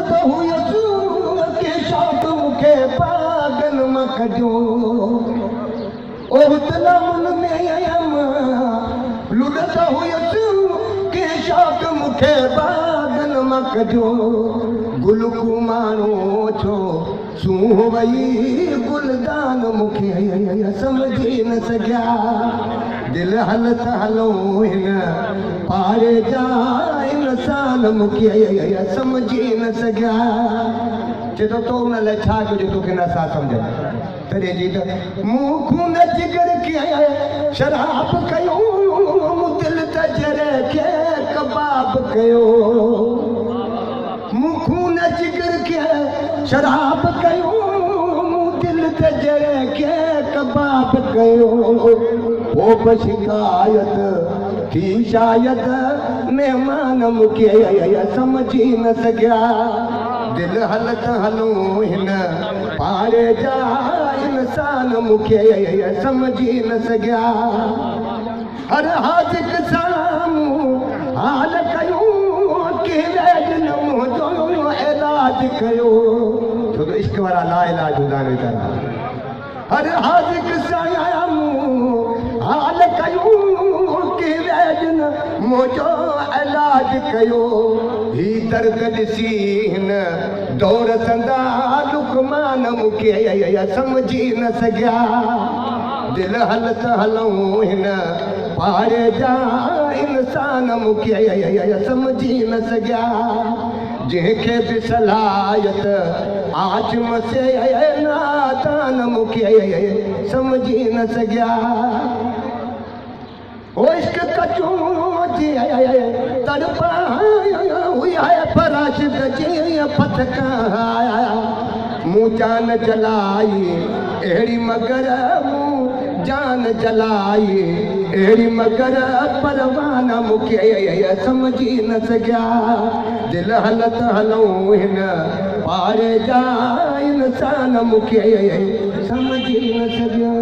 लुॾंदो हुयसि के शौक़ मूंखे पागल मां कढियो ओ तलामुन में लुॾंदो हुयसि के शौक़ मूंखे पागल मां कढियो गुल को माण्हू छो सूंह वई गुलदान मूंखे समझी न सघिया दिल हलत हलो हिन पारे जा इंसान मूंखे समझी न सघिया चए थो तो हुन लाइ छा कजे तोखे नथा सम्झ तॾहिं जी त मूं खून जिगर खे शराब कयो मूं दिलि त जरे खे कबाब कयो मूं खून जिगर खे शराब कयो मूं दिलि त जरे खे कबाब कयो पोइ बि शिकायत थी शायद महिमान मूंखे समझी न सघिया दिल हलत हलो हिन पारे जा इंसान मूंखे समझी न सघिया हर हाज़िक साम्हूं हाल कयो के वैद न मुंहिंजो इलाज कयो छो त इश्क वारा ला इलाज हूंदा आहिनि वीचारा हर हाज़िक साम्हूं हाल कयो के वैद न मुंहिंजो इलाज कयो ही दर्द ॾिसी हिन दौर संदा लुकमान मूंखे समझी न सघिया दिल हलत हलूं हिन पारे जा इंसान मूंखे समझी न सघिया जंहिंखे बि सलाहियत आजम से नादान मूंखे समझी न सघिया ओ इश्क कचो जी तड़पा हुई है फराश गजे फटकाया मुँह जान जलाई अहिड़ी मगर मुँह जान जलाई अहिड़ी मगर परवाना मूंखे समझी न सघिया दिल हलत हलूं हिन पारे जा इंसान मूंखे समझी न सघिया।